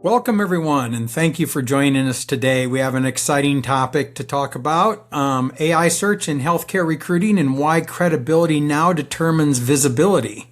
Welcome, everyone, and thank you for joining us today. We have an exciting topic to talk about, AI search in healthcare recruiting and why credibility now determines visibility.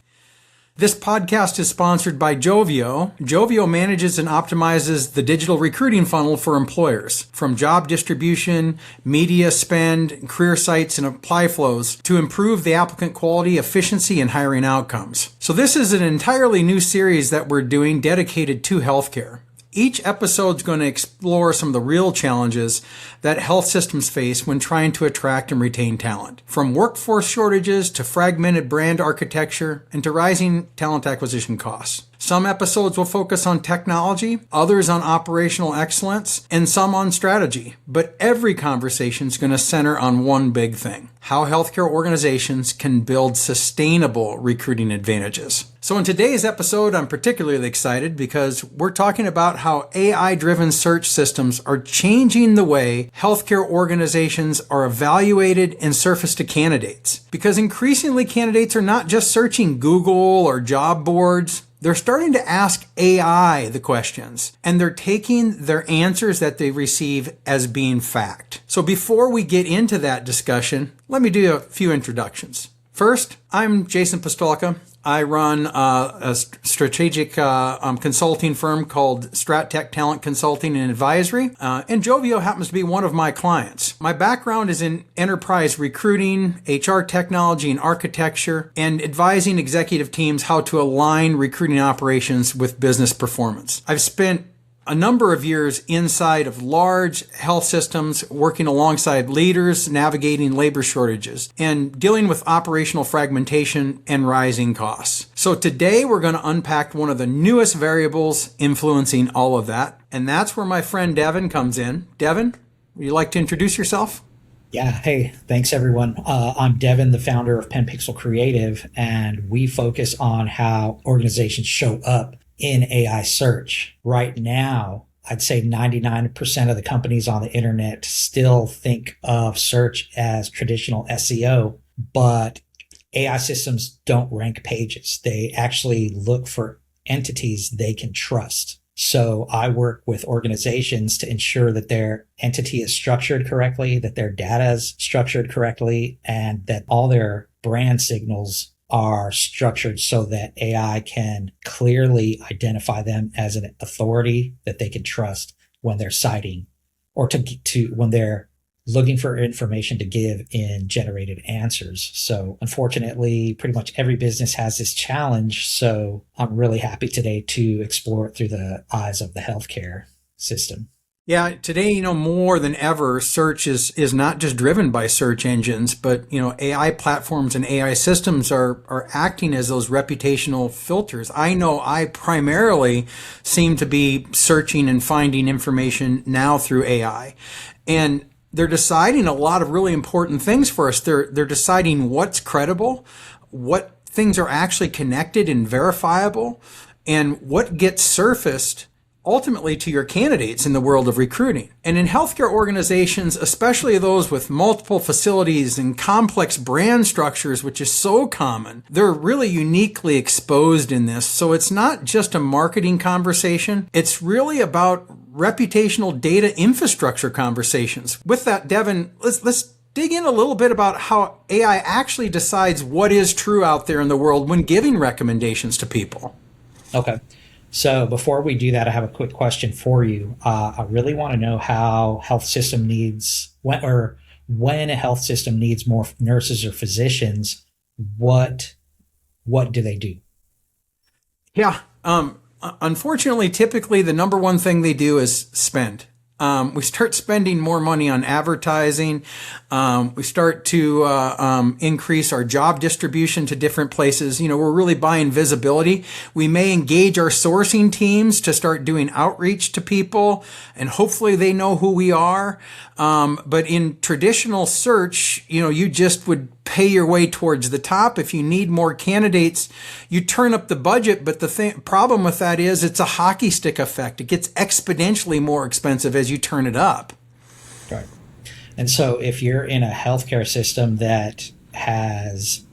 This podcast is sponsored by Joveo. Joveo manages and optimizes the digital recruiting funnel for employers, from job distribution, media spend, career sites, and apply flows to improve the applicant quality, efficiency, and hiring outcomes. So this is an entirely new series that we're doing dedicated to healthcare. Each episode is going to explore some of the real challenges that health systems face when trying to attract and retain talent, from workforce shortages to fragmented brand architecture and to rising talent acquisition costs. Some episodes will focus on technology, others on operational excellence, and some on strategy. But every conversation is going to center on one big thing: how healthcare organizations can build sustainable recruiting advantages. So in today's episode, I'm particularly excited because we're talking about how AI-driven search systems are changing the way healthcare organizations are evaluated and surfaced to candidates. Because increasingly, candidates are not just searching Google or job boards. They're starting to ask AI the questions, and they're taking their answers that they receive as being fact. So before we get into that discussion, let me do a few introductions. First, I'm Jason Pistulka. I run a strategic consulting firm called StratTech Talent Consulting and Advisory, and Joveo happens to be one of my clients. My background is in enterprise recruiting, HR technology and architecture, and advising executive teams how to align recruiting operations with business performance. I've spent a number of years inside of large health systems, working alongside leaders, navigating labor shortages, and dealing with operational fragmentation and rising costs. So today we're going to unpack one of the newest variables influencing all of that, and that's where my friend Deven comes in. Deven, would you like to introduce yourself? Yeah. Hey, thanks everyone. I'm Deven, the founder of Penpixel Creative, and we focus on how organizations show up in AI search. Right now, I'd say 99% of the companies on the internet still think of search as traditional SEO, but AI systems don't rank pages. They actually look for entities they can trust. So I work with organizations to ensure that their entity is structured correctly, that their data is structured correctly, and that all their brand signals are structured so that AI can clearly identify them as an authority that they can trust when they're citing or to when they're looking for information to give in generated answers. So unfortunately, pretty much every business has this challenge. So I'm really happy today to explore it through the eyes of the healthcare system. Yeah, today, more than ever, search is not just driven by search engines, but, AI platforms and AI systems are acting as those reputational filters. I know I primarily seem to be searching and finding information now through AI. And they're deciding a lot of really important things for us. They're deciding what's credible, what things are actually connected and verifiable, and what gets surfaced ultimately to your candidates in the world of recruiting. And in healthcare organizations, especially those with multiple facilities and complex brand structures, which is so common, they're really uniquely exposed in this. So it's not just a marketing conversation. It's really about reputational data infrastructure conversations. With that, Deven, let's dig in a little bit about how AI actually decides what is true out there in the world when giving recommendations to people. Okay. So before we do that, I have a quick question for you. I really want to know how health system needs, when a health system needs more nurses or physicians, what do they do? Yeah. Unfortunately, typically the number one thing they do is spend. We start spending more money on advertising. We start to increase our job distribution to different places. We're really buying visibility. We may engage our sourcing teams to start doing outreach to people, and hopefully they know who we are. But in traditional search, you just would pay your way towards the top. If you need more candidates, you turn up the budget. But the problem with that is it's a hockey stick effect. It gets exponentially more expensive as you turn it up. Right. And so if you're in a healthcare system that has,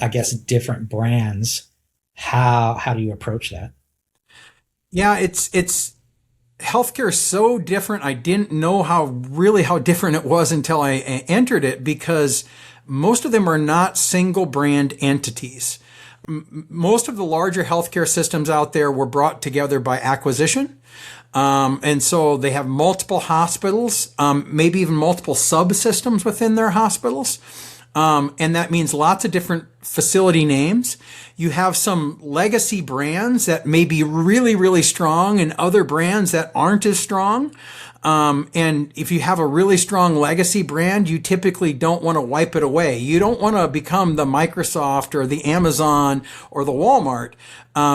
I guess, different brands, how do you approach that? Yeah, it's healthcare is so different. I didn't know how different it was until I entered it, because most of them are not single brand entities. Most of the larger healthcare systems out there were brought together by acquisition. And so they have multiple hospitals, maybe even multiple subsystems within their hospitals. And that means lots of different facility names. You have some legacy brands that may be really, really strong and other brands that aren't as strong. And if you have a really strong legacy brand, you typically don't want to wipe it away. You don't want to become the Microsoft or the Amazon or the Walmart,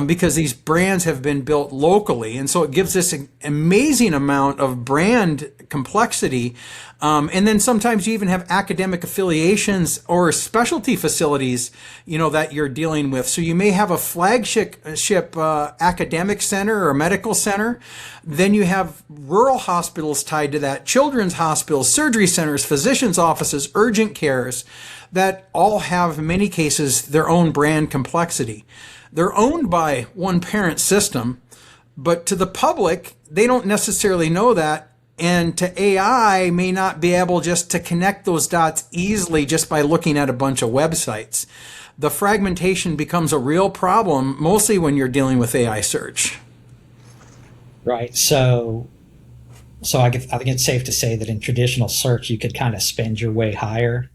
because these brands have been built locally. And so it gives this an amazing amount of brand complexity. And then sometimes you even have academic affiliations or specialty facilities, that you're dealing with. So you may have a flagship academic center or medical center. Then you have rural hospitals tied to that, children's hospitals, surgery centers, physicians' offices, urgent cares, that all have, in many cases, their own brand complexity. They're owned by one parent system, but to the public, they don't necessarily know that. And to AI may not be able just to connect those dots easily just by looking at a bunch of websites. The fragmentation becomes a real problem, mostly when you're dealing with AI search. Right. So I think it's safe to say that in traditional search, you could kind of spend your way higher,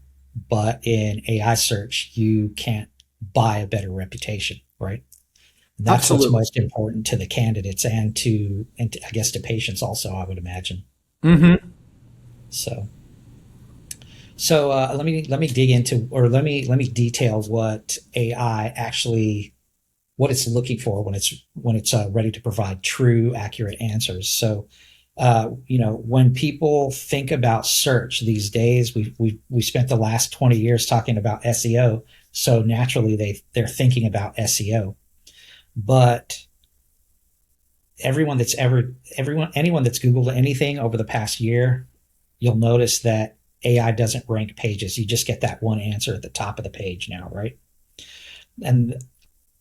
but in AI search, you can't buy a better reputation, right? And that's Absolutely. what's most important to the candidates and I guess to patients also, I would imagine. Mm-hmm. So, let me dig into, or let me detail what AI actually, what it's looking for when it's ready to provide true, accurate answers. So, when people think about search these days, we spent the last 20 years talking about SEO, so naturally they're thinking about SEO. But anyone that's Googled anything over the past year, you'll notice that AI doesn't rank pages. You just get that one answer at the top of the page now, right? And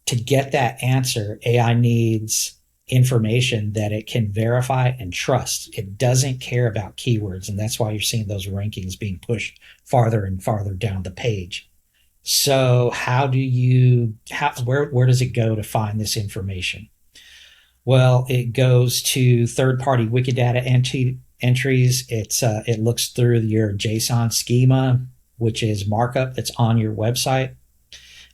to get that answer, AI needs information that it can verify and trust. It doesn't care about keywords, and that's why you're seeing those rankings being pushed farther and farther down the page. So where does it go to find this information? Well, it goes to third-party Wikidata entries. It looks through your JSON schema, which is markup that's on your website,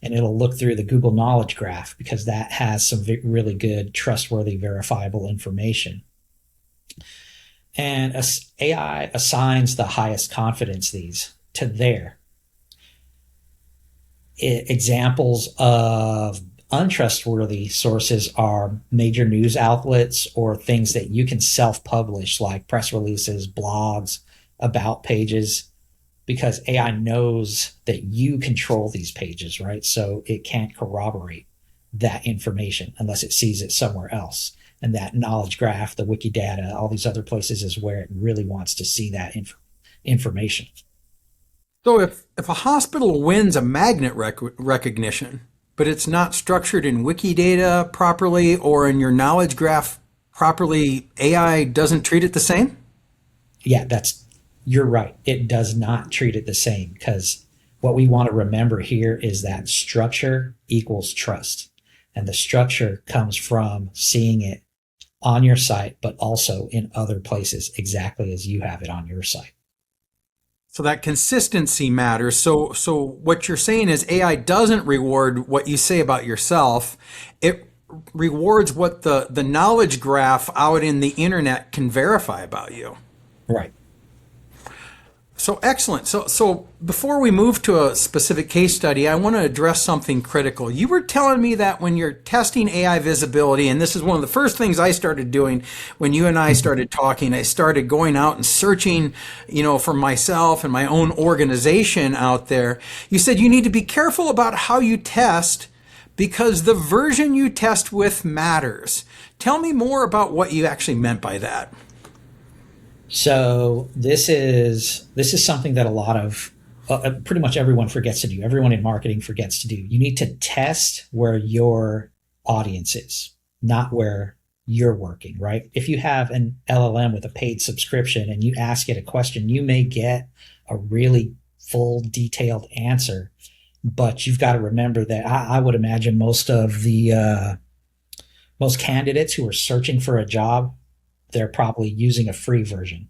and it'll look through the Google Knowledge Graph because that has some really good, trustworthy, verifiable information. And AI assigns the highest confidence these to there. Examples of untrustworthy sources are major news outlets or things that you can self-publish, like press releases, blogs, about pages, because AI knows that you control these pages, right? So it can't corroborate that information unless it sees it somewhere else. And that knowledge graph, the Wikidata, all these other places is where it really wants to see that information. So if a hospital wins a magnet recognition, but it's not structured in Wikidata properly or in your knowledge graph properly, AI doesn't treat it the same? Yeah, you're right. It does not treat it the same, because what we want to remember here is that structure equals trust. And the structure comes from seeing it on your site, but also in other places exactly as you have it on your site. So that consistency matters. So what you're saying is AI doesn't reward what you say about yourself. It rewards what the knowledge graph out in the internet can verify about you. Right. So excellent. So before we move to a specific case study, I want to address something critical. You were telling me that when you're testing AI visibility, and this is one of the first things I started doing when you and I started talking, I started going out and searching, for myself and my own organization out there. You said you need to be careful about how you test because the version you test with matters. Tell me more about what you actually meant by that. So this is something that a lot of pretty much everyone forgets to do. Everyone in marketing forgets to do. You need to test where your audience is, not where you're working, right? If you have an LLM with a paid subscription and you ask it a question, you may get a really full, detailed answer. But you've got to remember that I would imagine most of the most candidates who are searching for a job, they're probably using a free version.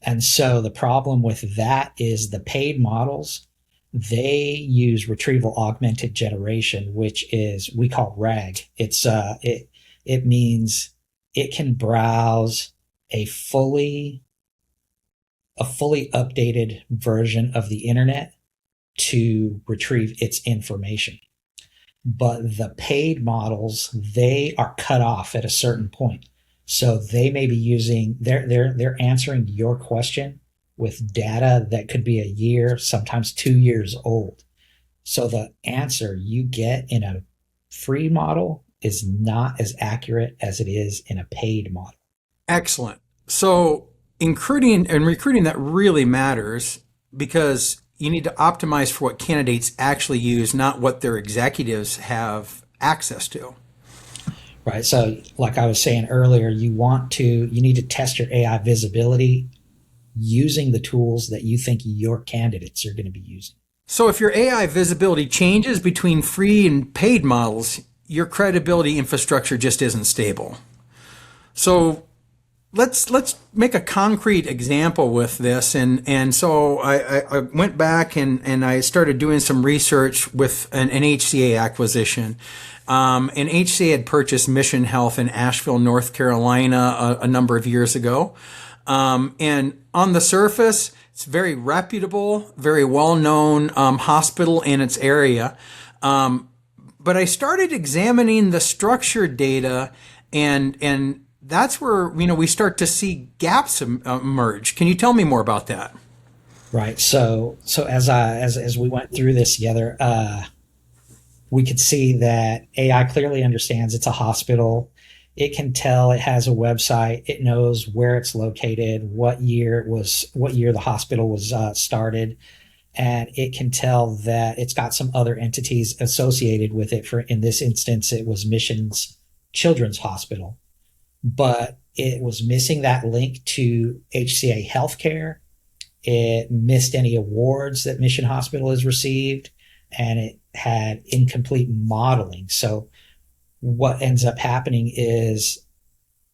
And so the problem with that is the paid models, they use retrieval augmented generation, which is we call RAG. It means it can browse a fully updated version of the internet to retrieve its information. But the paid models, they are cut off at a certain point. So they may be using, they're answering your question with data that could be a year, sometimes 2 years old. So the answer you get in a free model is not as accurate as it is in a paid model. Excellent. So recruiting, that really matters, because you need to optimize for what candidates actually use, not what their executives have access to. Right. So like I was saying earlier, you need to test your AI visibility using the tools that you think your candidates are going to be using. So if your AI visibility changes between free and paid models, your credibility infrastructure just isn't stable. So let's make a concrete example with this. And so I went back and I started doing some research with an HCA acquisition. And HCA had purchased Mission Health in Asheville, North Carolina a number of years ago. And on the surface, it's very reputable, very well-known hospital in its area. But I started examining the structured data, and that's where we start to see gaps emerge. Can you tell me more about that? Right. So as we went through this together, we could see that AI clearly understands it's a hospital. It can tell it has a website. It knows where it's located, what year the hospital was started, and it can tell that it's got some other entities associated with it. In this instance, it was Mission's Children's Hospital, but it was missing that link to HCA Healthcare. It missed any awards that Mission Hospital has received, and it had incomplete modeling. So what ends up happening is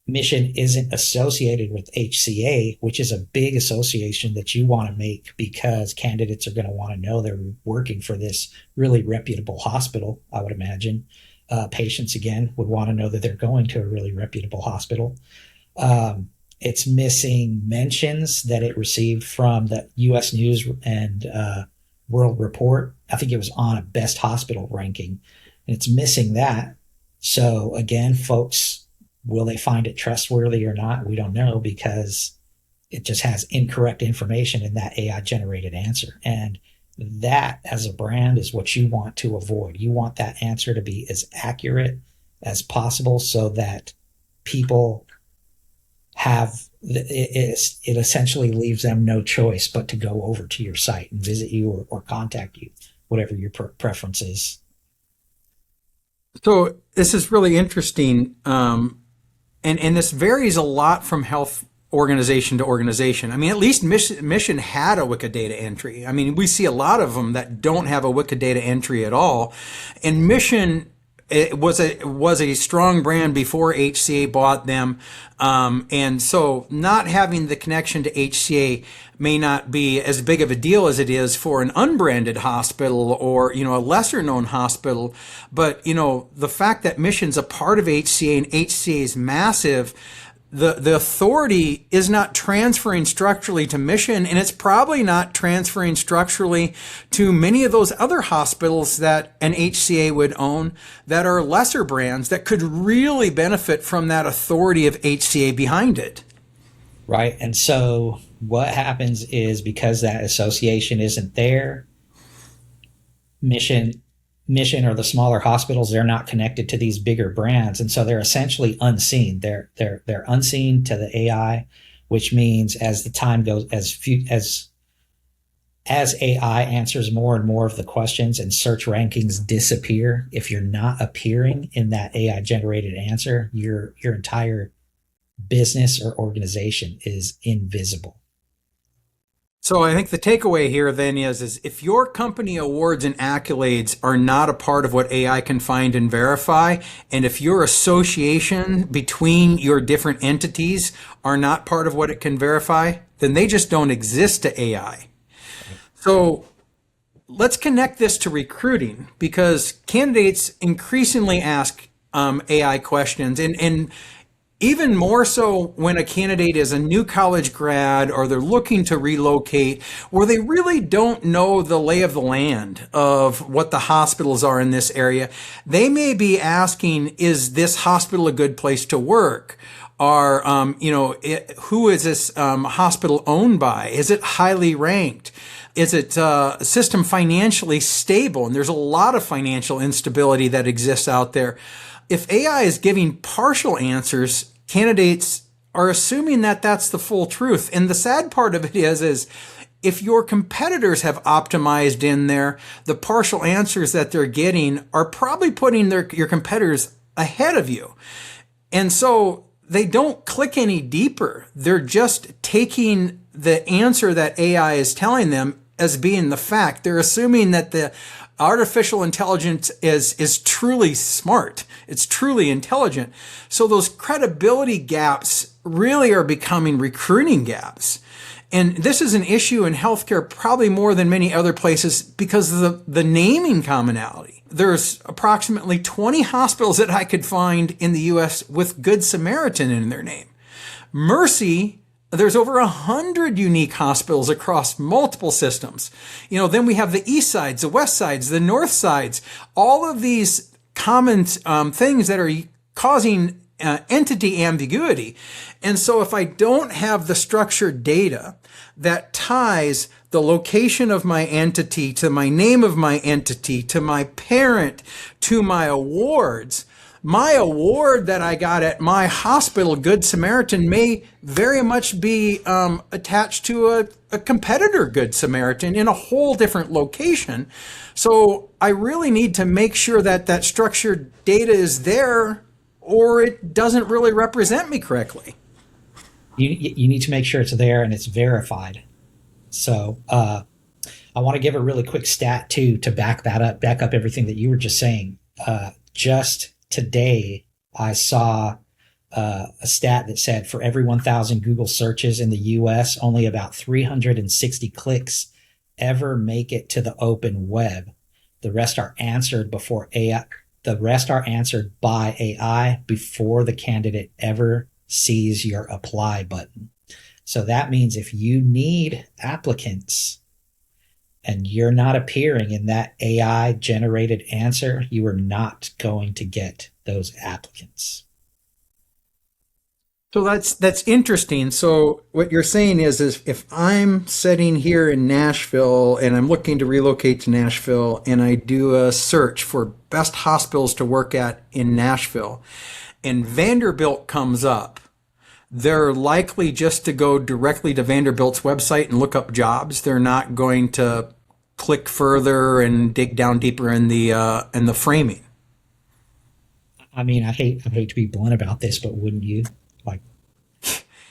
Mission isn't associated with HCA, which is a big association that you want to make, because candidates are going to want to know they're working for this really reputable hospital, I would imagine. Patients, again, would want to know that they're going to a really reputable hospital. It's missing mentions that it received from the U.S. News and World Report. I think it was on a best hospital ranking, and it's missing that. So again, folks, will they find it trustworthy or not? We don't know, because it just has incorrect information in that AI generated answer. And that, as a brand, is what you want to avoid. You want that answer to be as accurate as possible, so that people have it essentially leaves them no choice but to go over to your site and visit you or contact you, whatever your preference is. So this is really interesting, and this varies a lot from health organization to organization. I mean, at least Mission had a Wikidata entry. I mean, we see a lot of them that don't have a Wikidata entry at all. And Mission, it was a strong brand before HCA bought them, and so not having the connection to HCA may not be as big of a deal as it is for an unbranded hospital or a lesser known hospital. But the fact that Mission's a part of HCA and HCA is massive, the authority is not transferring structurally to Mission, and it's probably not transferring structurally to many of those other hospitals that an HCA would own that are lesser brands that could really benefit from that authority of HCA behind it. Right. And so what happens is, because that association isn't there, Mission or the smaller hospitals, they're not connected to these bigger brands, and so they're essentially unseen. They're unseen to the AI, which means as the time goes, as as AI answers more and more of the questions and search rankings disappear, if you're not appearing in that AI generated answer, your entire business or organization is invisible. So I think the takeaway here then is if your company awards and accolades are not a part of what AI can find and verify, and if your association between your different entities are not part of what it can verify, then they just don't exist to AI. So let's connect this to recruiting, because candidates increasingly ask AI questions, and even more so when a candidate is a new college grad or they're looking to relocate, where they really don't know the lay of the land of what the hospitals are in this area. They may be asking, is this hospital a good place to work? Or, who is this hospital owned by? Is it highly ranked? Is it a system financially stable? And there's a lot of financial instability that exists out there. If AI is giving partial answers, candidates are assuming that that's the full truth. And the sad part of it is if your competitors have optimized in there, the partial answers that they're getting are probably putting your competitors ahead of you. And so they don't click any deeper. They're just taking the answer that AI is telling them as being the fact. They're assuming that the artificial intelligence is truly smart. It's truly intelligent. So those credibility gaps really are becoming recruiting gaps. And this is an issue in healthcare probably more than many other places because of the naming commonality. There's approximately 20 hospitals that I could find in the U.S. with Good Samaritan in their name. Mercy, there's over 100 unique hospitals across multiple systems. Then we have the east sides, the west sides, the north sides, all of these common things that are causing entity ambiguity. And so if I don't have the structured data that ties the location of my entity to my name of my entity, to my parent, to my awards, my award that I got at my hospital, Good Samaritan, may very much be attached to a competitor, Good Samaritan, in a whole different location. So I really need to make sure that that structured data is there, or it doesn't really represent me correctly. You need to make sure it's there and it's verified. So I want to give a really quick stat too to back up everything that you were just saying. Just today, I saw a stat that said for every 1,000 Google searches in the U.S., only about 360 clicks ever make it to the open web. The rest are answered before AI. The rest are answered by AI before the candidate ever sees your apply button. So that means if you need applicants and you're not appearing in that AI generated answer, you are not going to get those applicants. So that's interesting. So what you're saying is if I'm sitting here in Nashville and I'm looking to relocate to Nashville and I do a search for best hospitals to work at in Nashville and Vanderbilt comes up, they're likely just to go directly to Vanderbilt's website and look up jobs. They're not going to click further and dig down deeper in the framing. I mean, I hate to be blunt about this, but wouldn't you? Like,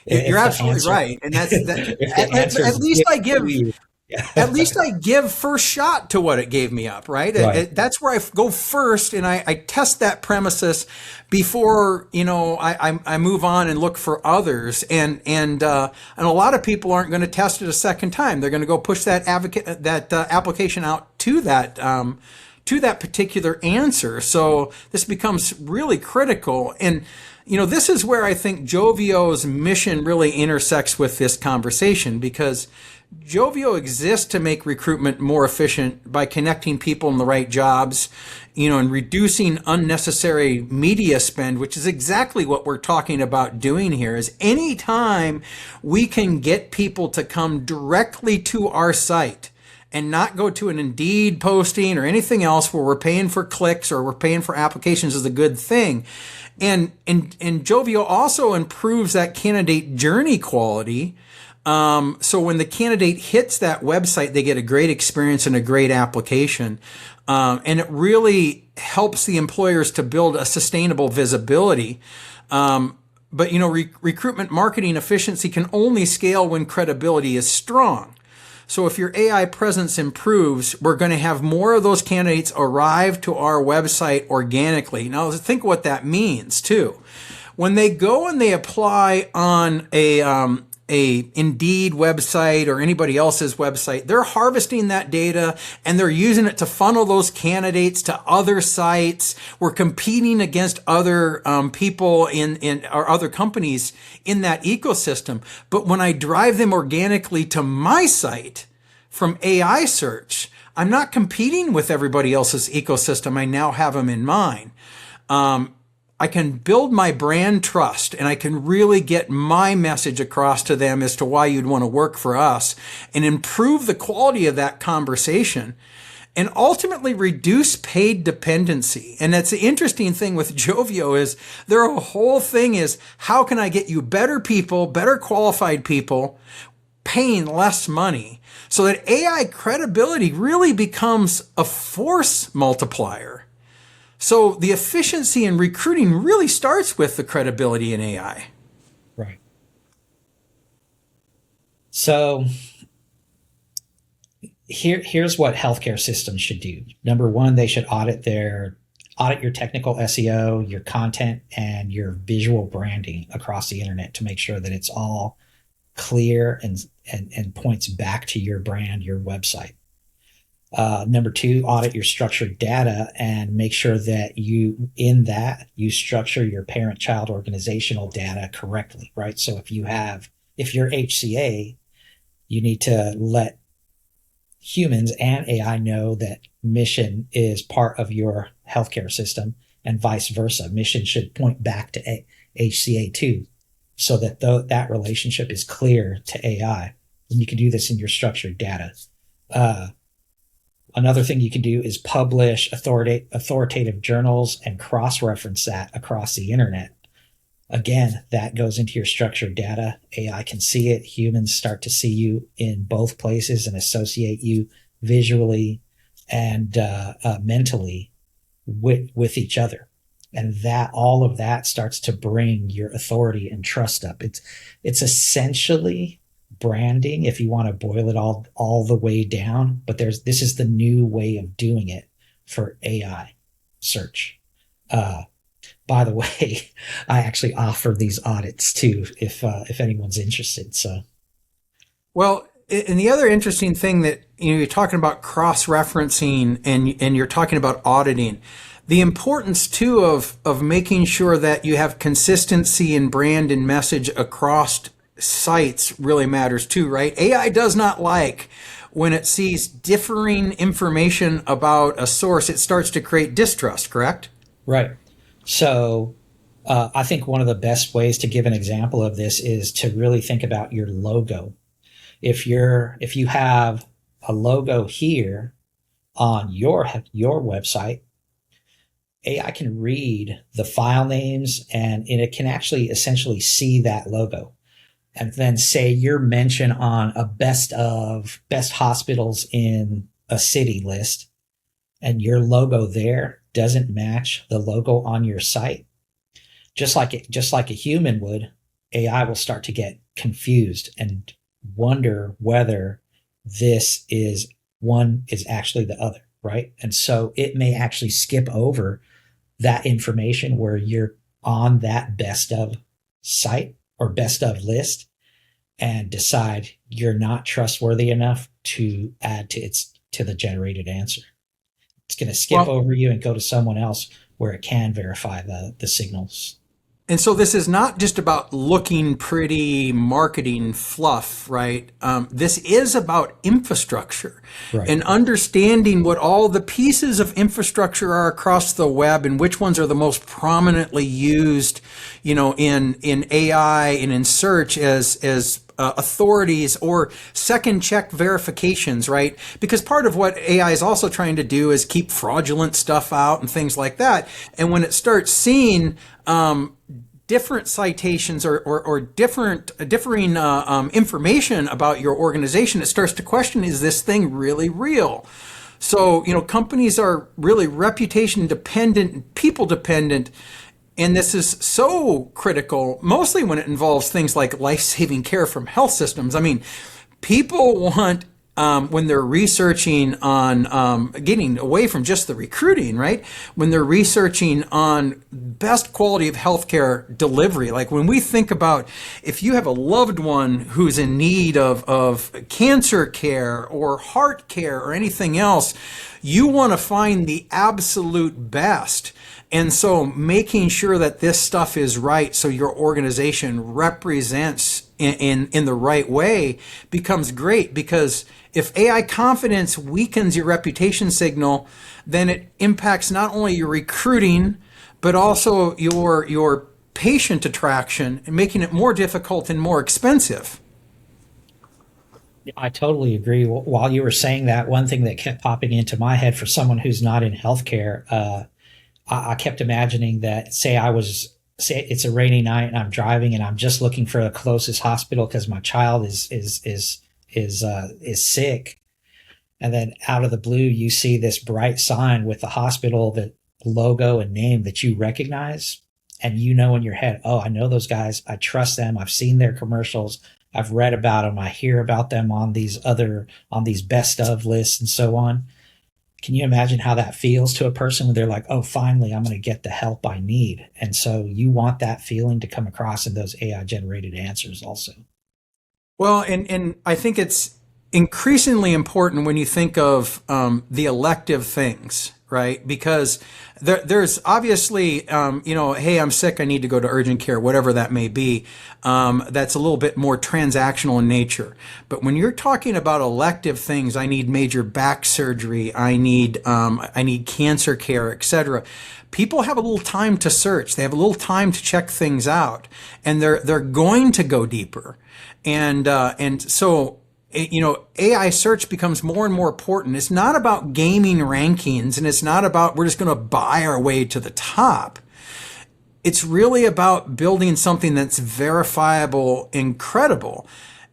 you're absolutely right, and that's at least I give. At least I give first shot to what it gave me up, right? That's where I go first, and I test that premises before I move on and look for others. And a lot of people aren't going to test it a second time. They're going to go push that application out to that particular answer. So this becomes really critical. And this is where I think Joveo's mission really intersects with this conversation, because Joveo exists to make recruitment more efficient by connecting people in the right jobs, and reducing unnecessary media spend, which is exactly what we're talking about doing here. Is anytime we can get people to come directly to our site and not go to an Indeed posting or anything else where we're paying for clicks or we're paying for applications, is a good thing. And Joveo also improves that candidate journey quality So when the candidate hits that website, they get a great experience and a great application. And it really helps the employers to build a sustainable visibility. But recruitment marketing efficiency can only scale when credibility is strong. So if your AI presence improves, we're going to have more of those candidates arrive to our website organically. Now, think what that means too. When they go and they apply on a Indeed website or anybody else's website, they're harvesting that data and they're using it to funnel those candidates to other sites. We're competing against other people in or other companies in that ecosystem. But when I drive them organically to my site from AI search, I'm not competing with everybody else's ecosystem. I now have them in mine. I can build my brand trust and I can really get my message across to them as to why you'd want to work for us and improve the quality of that conversation and ultimately reduce paid dependency. And that's the interesting thing with Joveo is their whole thing is how can I get you better people, better qualified people, paying less money so that AI credibility really becomes a force multiplier. So the efficiency in recruiting really starts with the credibility in AI. Right. So here's what healthcare systems should do. Number one, they should audit your technical SEO, your content, and your visual branding across the internet to make sure that it's all clear and points back to your brand, your website. Number two, audit your structured data and make sure that you structure your parent-child organizational data correctly, right? So if you're HCA, you need to let humans and AI know that mission is part of your healthcare system and vice versa. Mission should point back to HCA too, so that that relationship is clear to AI. And you can do this in your structured data. Another thing you can do is publish authoritative journals and cross-reference that across the internet. Again, that goes into your structured data. AI can see it. Humans start to see you in both places and associate you visually and mentally with each other. And that all of that starts to bring your authority and trust up. It's essentially branding if you want to boil it all the way down, but this is the new way of doing it for AI search. By the way, I actually offer these audits too if anyone's interested. So, well, and the other interesting thing that you're talking about cross-referencing and you're talking about auditing, the importance too of making sure that you have consistency in brand and message across sites really matters too, right? AI does not like when it sees differing information about a source, it starts to create distrust, correct? Right. So I think one of the best ways to give an example of this is to really think about your logo. If you have a logo here on your website, AI can read the file names and it can actually essentially see that logo. And then say your mention on a best hospitals in a city list and your logo there doesn't match the logo on your site. Just like a human would, AI will start to get confused and wonder whether this is one is actually the other, right? And so it may actually skip over that information where you're on that best of site or best of list and decide you're not trustworthy enough to add to the generated answer. It's going to skip over you and go to someone else where it can verify the signals. And so this is not just about looking pretty marketing fluff, right? This is about infrastructure, right, and understanding what all the pieces of infrastructure are across the web and which ones are the most prominently used, in AI and in search as authorities or second check verifications, right? Because part of what AI is also trying to do is keep fraudulent stuff out and things like that. And when it starts seeing different citations or differing information about your organization, it starts to question, is this thing really real? So, companies are really reputation dependent, people dependent, and this is so critical, mostly when it involves things like life-saving care from health systems. I mean, people want, when they're researching on getting away from just the recruiting, right? When they're researching on best quality of healthcare delivery, like when we think about if you have a loved one who's in need of cancer care or heart care or anything else, you want to find the absolute best. And so making sure that this stuff is right so your organization represents in the right way becomes great, because if AI confidence weakens your reputation signal, then it impacts not only your recruiting, but also your patient attraction, and making it more difficult and more expensive. I totally agree. While you were saying that, one thing that kept popping into my head for someone who's not in healthcare, I kept imagining that, say it's a rainy night and I'm driving and I'm just looking for the closest hospital because my child is sick, and then out of the blue you see this bright sign with the hospital, the logo and name that you recognize, and in your head, oh, I know those guys, I trust them, I've seen their commercials, I've read about them, I hear about them on these best of lists and so on. Can you imagine how that feels to a person when they're like, oh, finally, I'm going to get the help I need? And so you want that feeling to come across in those AI generated answers also. Well, and I think it's increasingly important when you think of the elective things, right? Because there's obviously, hey, I'm sick, I need to go to urgent care, whatever that may be. That's a little bit more transactional in nature. But when you're talking about elective things, I need major back surgery, I need cancer care, etc. People have a little time to search. They have a little time to check things out, and they're going to go deeper. And so, AI search becomes more and more important. It's not about gaming rankings, and it's not about we're just going to buy our way to the top. It's really about building something that's verifiable and credible.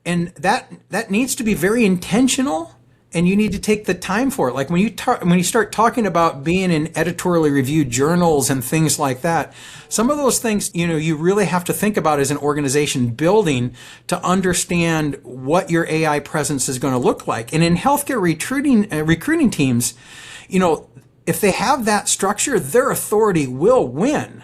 And that needs to be very intentional, and you need to take the time for it. Like when you start talking about being in editorially reviewed journals and things like that, some of those things, you really have to think about as an organization building to understand what your AI presence is going to look like. And in healthcare recruiting teams, if they have that structure, their authority will win.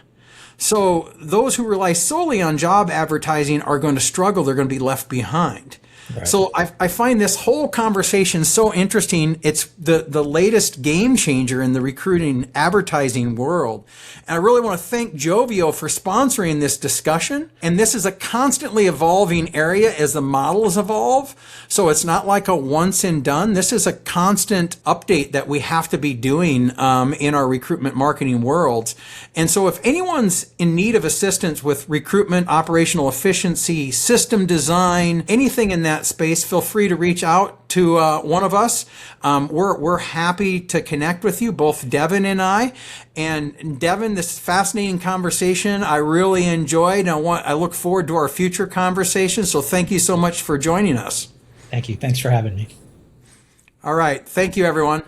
So those who rely solely on job advertising are going to struggle. They're going to be left behind. Right. So I find this whole conversation so interesting. It's the latest game changer in the recruiting advertising world. And I really want to thank Joveo for sponsoring this discussion. And this is a constantly evolving area as the models evolve. So it's not like a once and done. This is a constant update that we have to be doing in our recruitment marketing worlds. And so if anyone's in need of assistance with recruitment, operational efficiency, system design, anything in that space, feel free to reach out to one of us. We're happy to connect with you, both Deven and I. And Deven, this fascinating conversation I really enjoyed. I look forward to our future conversations. So thank you so much for joining us. Thank you. Thanks for having me. All right. Thank you, everyone.